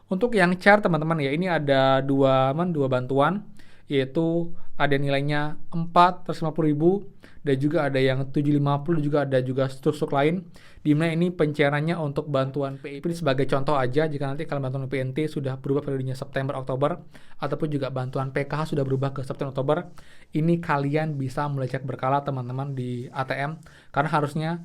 Untuk yang cair teman-teman ya, ini ada dua bantuan, yaitu ada nilainya 450.000 dan juga ada yang 750, juga ada juga struktur lain, di mana ini pencairannya untuk bantuan PIP. Ini sebagai contoh aja, jika nanti kalian bantuan PNT sudah berubah periodenya September Oktober, ataupun juga bantuan PKH sudah berubah ke September Oktober, ini kalian bisa mulai cek berkala teman-teman di ATM, karena harusnya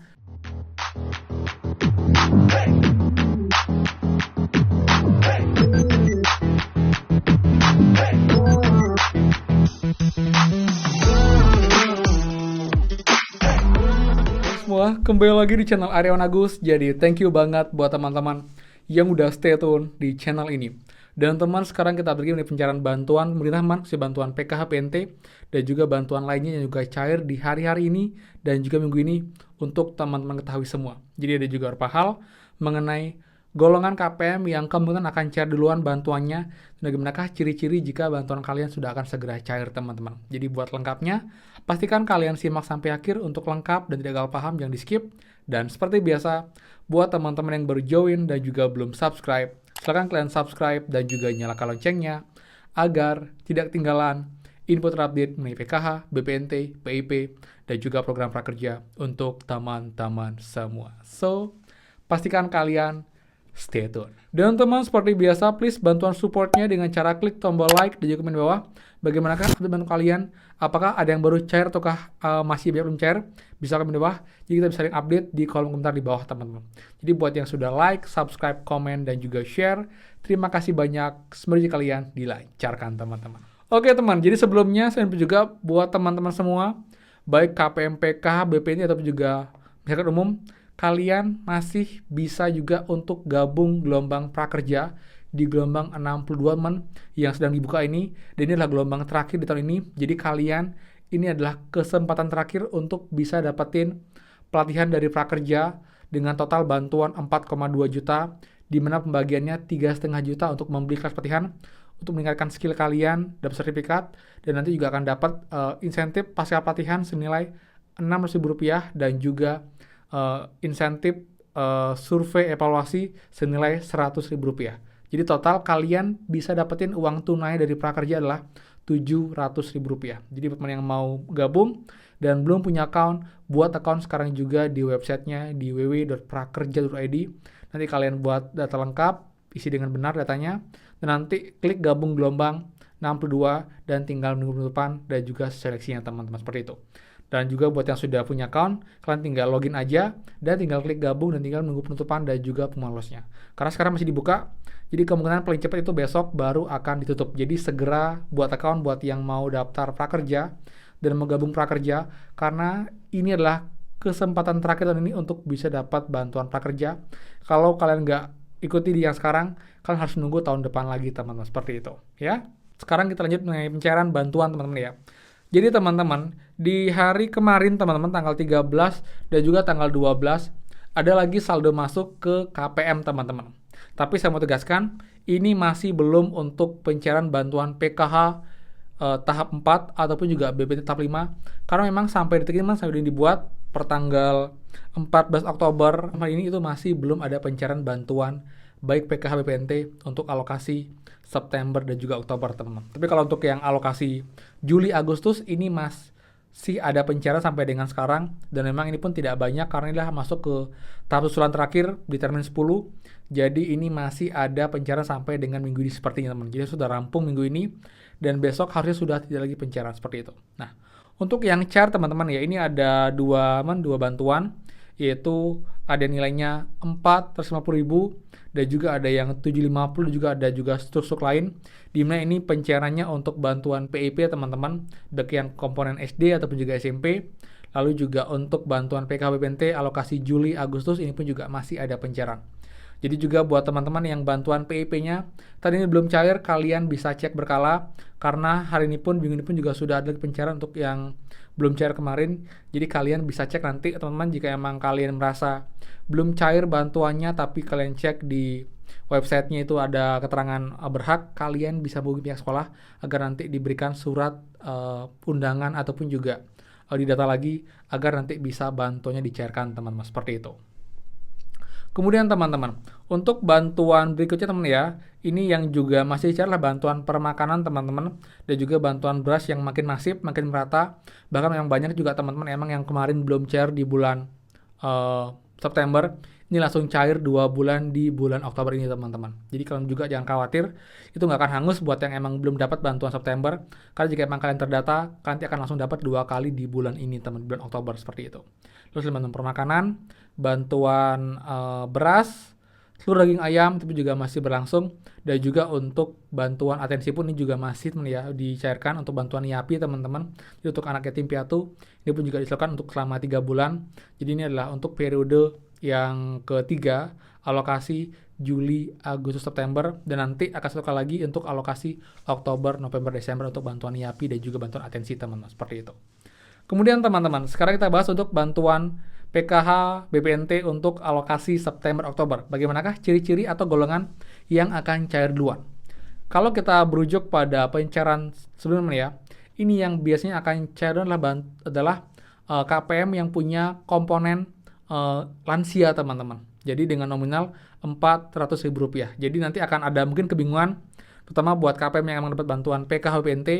semua, kembali lagi di channel Aryawan Agus. Jadi thank you banget buat teman-teman yang udah stay tune di channel ini. Dan teman, sekarang kita pergi mengenai pencairan bantuan pemerintah teman, bantuan PKH PNT dan juga bantuan lainnya yang juga cair di hari-hari ini dan juga minggu ini untuk teman-teman ketahui semua. Jadi ada juga beberapa hal mengenai golongan KPM yang kemungkinan akan cair duluan bantuannya, dan bagaimanakah ciri-ciri jika bantuan kalian sudah akan segera cair teman-teman. Jadi buat lengkapnya, pastikan kalian simak sampai akhir untuk lengkap dan tidak gagal paham, jangan di skip. Dan seperti biasa, buat teman-teman yang baru join dan juga belum subscribe, silakan kalian subscribe dan juga nyalakan loncengnya agar tidak ketinggalan info terupdate mengenai PKH, BPNT, PIP, dan juga program prakerja untuk teman-teman semua. So, pastikan kalian stay tune. Dan teman, seperti biasa, please bantuan supportnya dengan cara klik tombol like dan juga komen di bawah. Bagaimanakah update bantu kalian? Apakah ada yang baru cair ataukah masih belum cair? Bisa komen di bawah. Jadi kita bisa saling update di kolom komentar di bawah teman-teman. Jadi buat yang sudah like, subscribe, komen, dan juga share, terima kasih banyak. Semoga kalian dilancarkan teman-teman. Oke teman, jadi sebelumnya saya juga buat teman-teman semua, baik KPM, PKH, BPNT ataupun juga masyarakat umum, kalian masih bisa juga untuk gabung gelombang prakerja di gelombang 62 teman yang sedang dibuka ini, dan ini adalah gelombang terakhir di tahun ini. Jadi kalian, ini adalah kesempatan terakhir untuk bisa dapetin pelatihan dari prakerja dengan total bantuan 4,2 juta, di mana pembagiannya 3,5 juta untuk membeli kelas pelatihan untuk meningkatkan skill kalian, dapat sertifikat, dan nanti juga akan dapat insentif pasca pelatihan senilai Rp600.000 dan juga insentif survei evaluasi senilai Rp100.000. Jadi total kalian bisa dapetin uang tunai dari prakerja adalah Rp700.000. Jadi buat teman yang mau gabung dan belum punya account, buat account sekarang juga di websitenya di www.prakerja.id. Nanti kalian buat data lengkap, isi dengan benar datanya, dan nanti klik gabung gelombang 62 dan tinggal menunggu penutupan dan juga seleksinya teman-teman, seperti itu. Dan juga buat yang sudah punya account, kalian tinggal login aja dan tinggal klik gabung dan tinggal menunggu penutupan dan juga pengumuman losnya. Karena sekarang masih dibuka, jadi kemungkinan paling cepat itu besok baru akan ditutup. Jadi segera buat account buat yang mau daftar prakerja dan mau gabung prakerja, karena ini adalah kesempatan terakhir tahun ini untuk bisa dapat bantuan prakerja. Kalau kalian nggak ikuti di yang sekarang, kalian harus menunggu tahun depan lagi teman-teman, seperti itu ya. Sekarang kita lanjut mengenai pencairan bantuan teman-teman ya. Jadi teman-teman, di hari kemarin teman-teman tanggal 13 dan juga tanggal 12 ada lagi saldo masuk ke KPM teman-teman. Tapi saya mau tegaskan, ini masih belum untuk pencairan bantuan PKH tahap 4 ataupun juga BPNT tahap 5. Karena memang sampai detik ini sudah dibuat per tanggal 14 Oktober ini itu masih belum ada pencairan bantuan baik PKH BPNT untuk alokasi September dan juga Oktober teman-teman. Tapi kalau untuk yang alokasi Juli Agustus ini masih ada pencairan sampai dengan sekarang, dan memang ini pun tidak banyak karena ini masuk ke tahap susulan terakhir di termin 10. Jadi ini masih ada pencairan sampai dengan minggu ini sepertinya teman. Jadi sudah rampung minggu ini dan besok harusnya sudah tidak lagi pencairan seperti itu. Nah, untuk yang cair teman-teman ya, ini ada dua bantuan, yaitu ada nilainya 450.000 dan juga ada yang 750, juga ada juga struktur lain, di mana ini pencairannya untuk bantuan PIP teman-teman, baik yang komponen SD ataupun juga SMP. Lalu juga untuk bantuan PKH BPNT alokasi Juli Agustus ini pun juga masih ada pencairan. Jadi juga buat teman-teman yang bantuan PIP-nya tadi ini belum cair, kalian bisa cek berkala, karena hari ini pun, minggu ini pun juga sudah ada pencairan untuk yang belum cair kemarin. Jadi kalian bisa cek nanti teman-teman, jika emang kalian merasa belum cair bantuannya tapi kalian cek di websitenya itu ada keterangan berhak, kalian bisa hubungi pihak sekolah agar nanti diberikan surat undangan ataupun juga didata lagi agar nanti bisa bantuannya dicairkan teman-teman, seperti itu. Kemudian teman-teman, untuk bantuan berikutnya teman ya, ini yang juga masih dicari adalah bantuan permakanan teman-teman, dan juga bantuan beras yang makin masif, makin merata. Bahkan yang banyak juga teman-teman emang yang kemarin belum cair di bulan September, ini langsung cair 2 bulan di bulan Oktober ini teman-teman. Jadi kalian juga jangan khawatir, itu nggak akan hangus buat yang emang belum dapat bantuan September, karena jika emang kalian terdata, kalian nanti akan langsung dapat 2 kali di bulan ini teman, bulan Oktober seperti itu. Terus bantuan permakanan, bantuan beras, seluruh daging ayam itu juga masih berlangsung, dan juga untuk bantuan atensi pun ini juga masih teman ya dicairkan untuk bantuan YAPI teman-teman. Jadi untuk anak yatim piatu ini pun juga diseluruhkan untuk selama 3 bulan. Jadi ini adalah untuk periode yang ketiga, alokasi Juli, Agustus, September, dan nanti akan seluruhkan lagi untuk alokasi Oktober, November, Desember untuk bantuan YAPI dan juga bantuan atensi teman-teman seperti itu. Kemudian teman-teman, sekarang kita bahas untuk bantuan PKH BPNT untuk alokasi September-Oktober. Bagaimanakah ciri-ciri atau golongan yang akan cair duluan? Kalau kita berujuk pada pencairan sebelumnya ya, ini yang biasanya akan cair adalah KPM yang punya komponen lansia teman-teman. Jadi dengan nominal Rp400.000. Jadi nanti akan ada mungkin kebingungan, terutama buat KPM yang emang dapat bantuan PKH BPNT,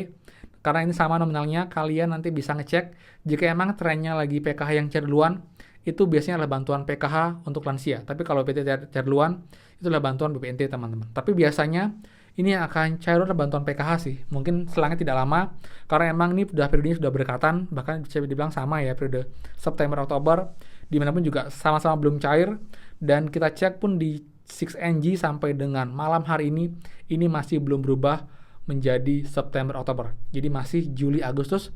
karena ini sama nominalnya, kalian nanti bisa ngecek jika emang trennya lagi PKH yang cair duluan, itu biasanya adalah bantuan PKH untuk lansia. Tapi kalau BPNT cair duluan, itu adalah bantuan BPNT teman-teman. Tapi biasanya ini yang akan cair adalah bantuan PKH sih. Mungkin selangnya tidak lama, karena emang ini periodenya sudah berdekatan, bahkan bisa dibilang sama ya periode September-Oktober, dimanapun juga sama-sama belum cair, dan kita cek pun di 6NG sampai dengan malam hari ini masih belum berubah menjadi September-Oktober. Jadi masih Juli-Agustus,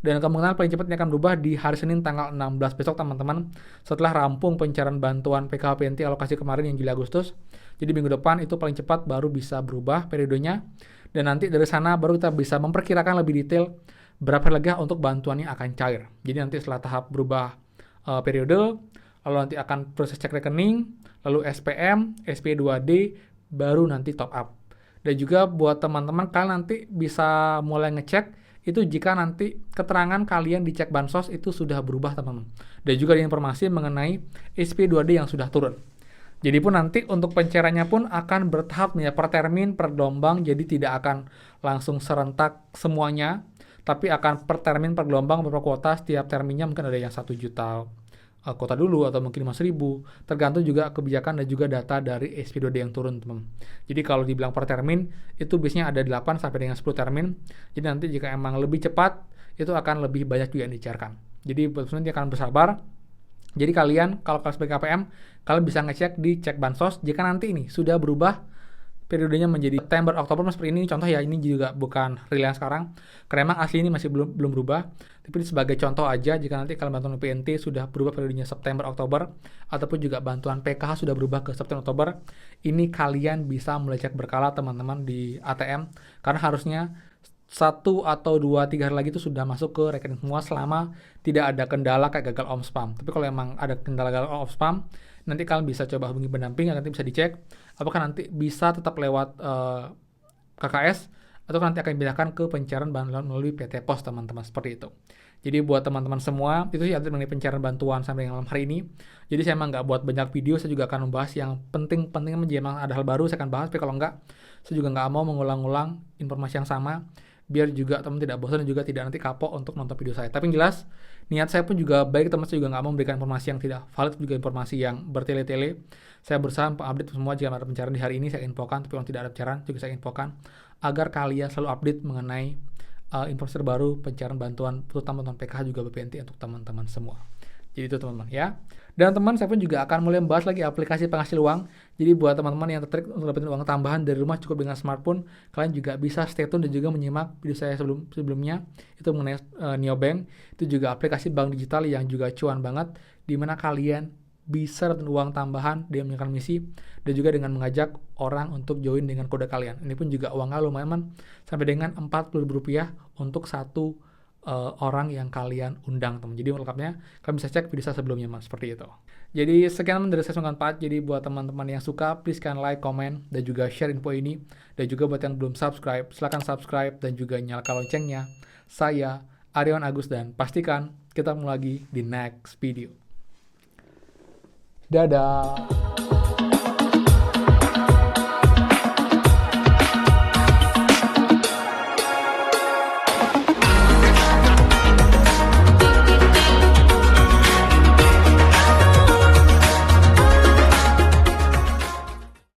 dan kemungkinan paling cepat ini akan berubah di hari Senin tanggal 16 besok teman-teman, setelah rampung pencairan bantuan PKH BPNT alokasi kemarin yang Juli-Agustus. Jadi minggu depan itu paling cepat baru bisa berubah periodenya, dan nanti dari sana baru kita bisa memperkirakan lebih detail berapa lagi untuk bantuannya akan cair. Jadi nanti setelah tahap berubah periode, lalu nanti akan proses cek rekening, lalu SPM, SP2D, baru nanti top up. Dan juga buat teman-teman, kalian nanti bisa mulai ngecek itu jika nanti keterangan kalian di cek bansos itu sudah berubah teman-teman. Dan juga ada informasi mengenai SP2D yang sudah turun. Jadi pun nanti untuk pencairannya pun akan bertahap ya, per termin, per gelombang, jadi tidak akan langsung serentak semuanya, tapi akan per termin, per gelombang, beberapa kuota, setiap terminnya mungkin ada yang 1 juta kuota dulu atau mungkin 5.000, tergantung juga kebijakan dan juga data dari SP2D yang turun teman. Jadi kalau dibilang per termin itu biasanya ada 8 sampai dengan 10 termin. Jadi nanti jika emang lebih cepat itu akan lebih banyak juga yang dicairkan. Jadi nanti akan bersabar. Jadi kalian kalau sebagai KPM kalian bisa ngecek di cek bansos jika nanti ini sudah berubah periodenya menjadi September, Oktober seperti ini. Contoh ya, ini juga bukan real yang sekarang, karena emang asli ini masih belum berubah. Tapi sebagai contoh aja, jika nanti kalian bantuan PNT sudah berubah periodenya September, Oktober, ataupun juga bantuan PKH sudah berubah ke September, Oktober, ini kalian bisa mulai cek berkala teman-teman di ATM, karena harusnya 1 atau 2, 3 hari lagi itu sudah masuk ke rekening semua selama tidak ada kendala kayak gagal om-spam. Tapi kalau emang ada kendala gagal om-spam, nanti kalian bisa coba hubungi pendamping, nanti bisa dicek apakah nanti bisa tetap lewat KKS atau nanti akan dipindahkan ke pencairan bantuan melalui PT Pos teman-teman, seperti itu. Jadi buat teman-teman semua, itu sih update mengenai pencairan bantuan sampai dengan malam hari ini. Jadi saya emang nggak buat banyak video, saya juga akan membahas yang penting-penting, memang ada hal baru saya akan bahas, tapi kalau nggak, saya juga nggak mau mengulang-ulang informasi yang sama, biar juga teman tidak bosan dan juga tidak nanti kapok untuk nonton video saya. Tapi yang jelas, niat saya pun juga baik, teman saya juga nggak mau memberikan informasi yang tidak valid, juga informasi yang bertele-tele. Saya berusaha update semua jika ada pencairan di hari ini, saya infokan, tapi kalau tidak ada pencairan juga saya infokan, agar kalian selalu update mengenai informasi terbaru pencairan bantuan, terutama bantuan PKH juga BPNT untuk teman-teman semua. Jadi itu teman-teman ya. Dan teman saya pun juga akan mulai membahas lagi aplikasi penghasil uang. Jadi buat teman-teman yang tertarik untuk dapetin uang tambahan dari rumah cukup dengan smartphone, kalian juga bisa stay tune dan juga menyimak video saya sebelumnya itu mengenai Neobank. Itu juga aplikasi bank digital yang juga cuan banget, di mana kalian bisa dapetin uang tambahan dengan menjalankan misi dan juga dengan mengajak orang untuk join dengan kode kalian. Ini pun juga uangnya lumayan sampai dengan Rp40.000 untuk satu orang yang kalian undang teman. Jadi lengkapnya kalian bisa cek video saya sebelumnya mas, seperti itu. Jadi sekian dari saya, semoga bermanfaat. Jadi buat teman-teman yang suka, please kan like, comment, dan juga share info ini. Dan juga buat yang belum subscribe, silahkan subscribe dan juga nyalakan loncengnya. Saya Aryawan Agus dan pastikan kita ketemu lagi di next video. Dadah.